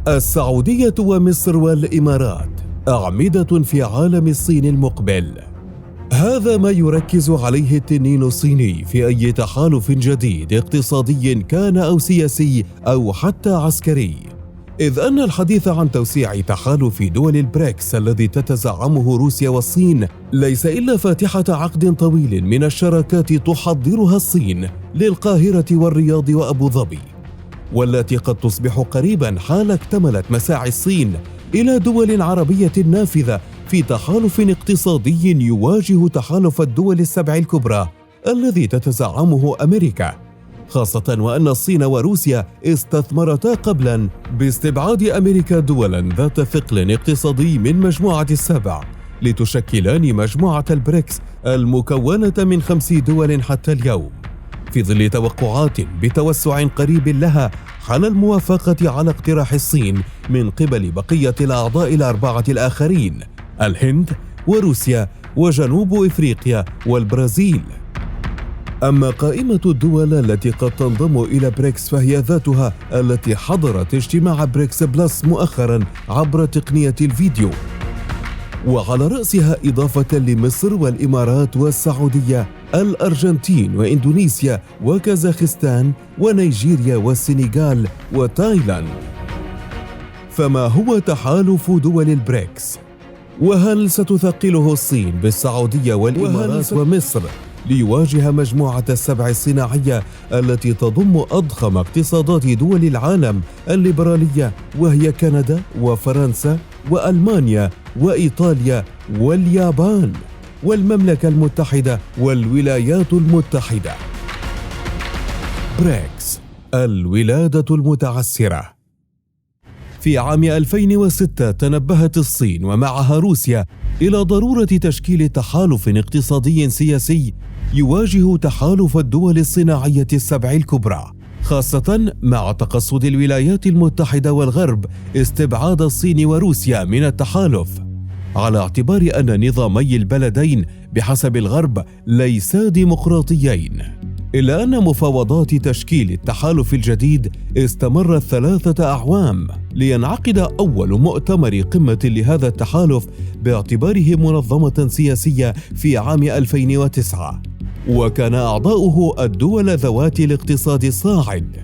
السعودية ومصر والإمارات أعمدة في عالم الصين المقبل. هذا ما يركز عليه التنين الصيني في أي تحالف جديد اقتصادي كان أو سياسي أو حتى عسكري، إذ أن الحديث عن توسيع تحالف دول البريكس الذي تتزعمه روسيا والصين ليس إلا فاتحة عقد طويل من الشراكات تحضرها الصين للقاهرة والرياض وأبو ظبي، والتي قد تصبح قريبا حال اكتملت مساعي الصين إلى دول عربية نافذة في تحالف اقتصادي يواجه تحالف الدول السبع الكبرى الذي تتزعمه أمريكا، خاصة وأن الصين وروسيا استثمرتا قبلا باستبعاد أمريكا دولا ذات ثقل اقتصادي من مجموعة السبع لتشكلان مجموعة البريكس المكونة من 5 دول حتى اليوم، في ظل توقعات بتوسع قريب لها حال الموافقة على اقتراح الصين من قبل بقية الأعضاء الأربعة الآخرين: الهند وروسيا وجنوب إفريقيا والبرازيل. أما قائمة الدول التي قد تنضم إلى بريكس فهي ذاتها التي حضرت اجتماع بريكس بلس مؤخرا عبر تقنية الفيديو، وعلى رأسها إضافة لمصر والإمارات والسعودية الأرجنتين وإندونيسيا وكازاخستان ونيجيريا والسنغال وتايلاند. فما هو تحالف دول البريكس؟ وهل ستثقله الصين بالسعودية والإمارات ومصر ليواجه مجموعة السبع الصناعية التي تضم أضخم اقتصادات دول العالم الليبرالية، وهي كندا وفرنسا وألمانيا وإيطاليا واليابان والمملكة المتحدة والولايات المتحدة؟ بريكس، الولادة المتعسرة. في عام 2006 تنبهت الصين ومعها روسيا إلى ضرورة تشكيل تحالف اقتصادي سياسي يواجه تحالف الدول الصناعية السبع الكبرى، خاصة مع تقصد الولايات المتحدة والغرب استبعاد الصين وروسيا من التحالف، على اعتبار أن نظامي البلدين بحسب الغرب ليسا ديمقراطيين. إلا أن مفاوضات تشكيل التحالف الجديد استمرت 3 أعوام لينعقد أول مؤتمر قمة لهذا التحالف باعتباره منظمة سياسية في عام 2009، وكان أعضاؤه الدول ذوات الاقتصاد الصاعد،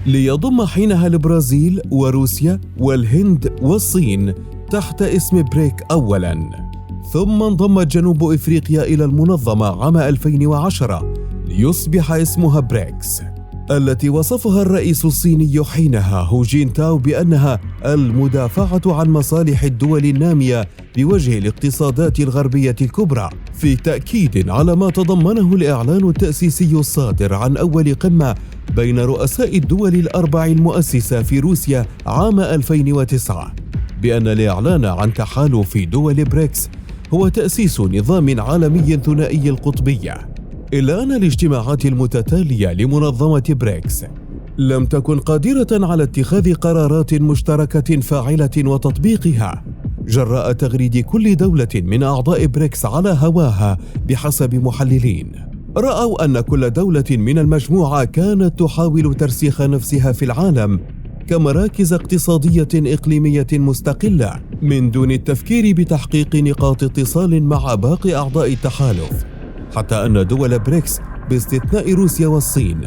ليضم حينها البرازيل وروسيا والهند والصين تحت اسم بريك أولاً. ثم انضمت جنوب إفريقيا إلى المنظمة عام 2010 ليصبح اسمها بريكس، التي وصفها الرئيس الصيني حينها هو جينتاو بأنها المدافعة عن مصالح الدول النامية بوجه الاقتصادات الغربية الكبرى، في تأكيد على ما تضمنه الإعلان التأسيسي الصادر عن أول قمة بين رؤساء الدول الأربع المؤسسة في روسيا عام 2009 بأن الإعلان عن تحالف دول بريكس هو تأسيس نظام عالمي ثنائي القطبية. إلا أن الاجتماعات المتتالية لمنظمة بريكس لم تكن قادرة على اتخاذ قرارات مشتركة فاعلة وتطبيقها، جراء تغريد كل دولة من أعضاء بريكس على هواها بحسب محللين. رأوا أن كل دولة من المجموعة كانت تحاول ترسيخ نفسها في العالم كمراكز اقتصادية إقليمية مستقلة من دون التفكير بتحقيق نقاط اتصال مع باقي أعضاء التحالف، حتى أن دول بريكس باستثناء روسيا والصين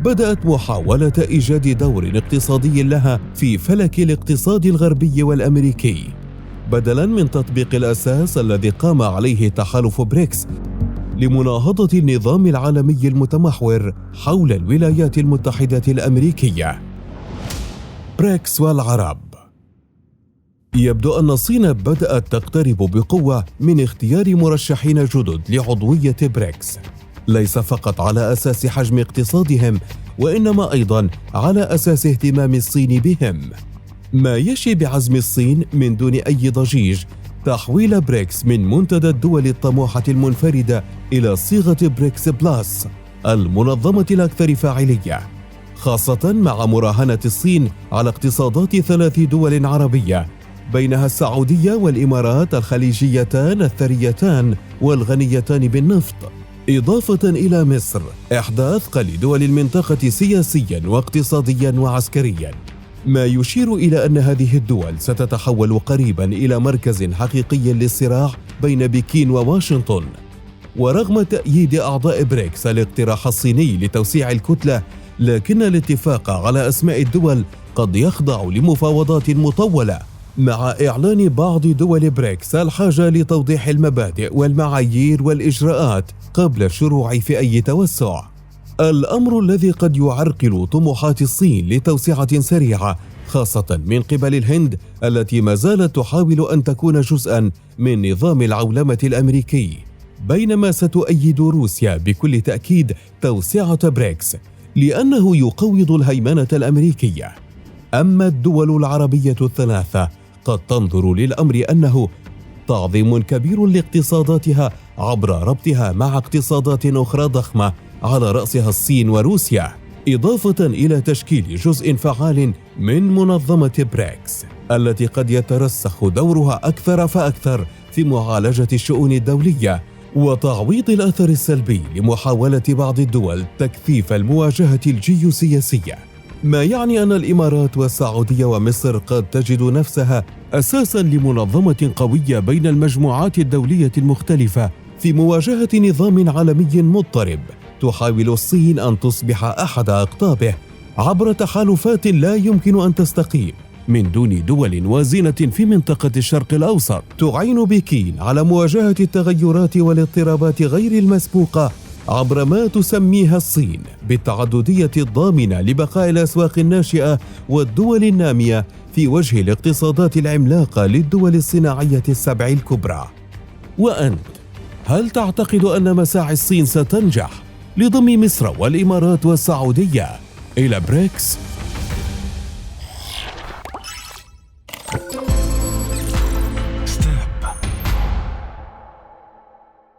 بدأت محاولة إيجاد دور اقتصادي لها في فلك الاقتصاد الغربي والأمريكي، بدلاً من تطبيق الأساس الذي قام عليه تحالف بريكس لمناهضة النظام العالمي المتمحور حول الولايات المتحدة الأمريكية. بريكس والعرب. يبدو أن الصين بدأت تقترب بقوة من اختيار مرشحين جدد لعضوية بريكس، ليس فقط على أساس حجم اقتصادهم، وإنما أيضاً على أساس اهتمام الصين بهم، ما يشي بعزم الصين من دون أي ضجيج تحويل بريكس من منتدى الدول الطموحة المنفردة إلى صيغة بريكس بلس، المنظمة الأكثر فاعلية، خاصة مع مراهنة الصين على اقتصادات 3 دول عربية، بينها السعودية والإمارات الخليجيتان الثريتان والغنيتان بالنفط، إضافة إلى مصر إحدى أثقل دول المنطقة سياسيا واقتصاديا وعسكريا، ما يشير إلى أن هذه الدول ستتحول قريبا إلى مركز حقيقي للصراع بين بكين وواشنطن. ورغم تأييد أعضاء بريكس الاقتراح الصيني لتوسيع الكتلة، لكن الاتفاق على أسماء الدول قد يخضع لمفاوضات مطولة، مع إعلان بعض دول بريكس الحاجة لتوضيح المبادئ والمعايير والإجراءات قبل الشروع في أي توسع. الأمر الذي قد يعرقل طموحات الصين لتوسعة سريعة، خاصة من قبل الهند التي ما زالت تحاول أن تكون جزءاً من نظام العولمة الأمريكي، بينما ستؤيد روسيا بكل تأكيد توسعة بريكس لأنه يقوض الهيمنة الأمريكية. أما الدول العربية الثلاثة قد تنظر للأمر أنه تعظيم كبير لاقتصاداتها عبر ربطها مع اقتصادات أخرى ضخمة على رأسها الصين وروسيا، إضافة إلى تشكيل جزء فعال من منظمة بريكس التي قد يترسخ دورها أكثر فأكثر في معالجة الشؤون الدولية وتعويض الأثر السلبي لمحاولة بعض الدول تكثيف المواجهة الجيوسياسية، ما يعني أن الإمارات والسعودية ومصر قد تجد نفسها أساساً لمنظمة قوية بين المجموعات الدولية المختلفة في مواجهة نظام عالمي مضطرب تحاول الصين أن تصبح أحد أقطابه عبر تحالفات لا يمكن أن تستقيم من دون دول وازنة في منطقة الشرق الأوسط تعين بكين على مواجهة التغيرات والاضطرابات غير المسبوقة عبر ما تسميها الصين بالتعددية الضامنة لبقاء الأسواق الناشئة والدول النامية في وجه الاقتصادات العملاقة للدول الصناعية السبع الكبرى. وأنت، هل تعتقد أن مساعي الصين ستنجح لضم مصر والإمارات والسعودية إلى بريكس؟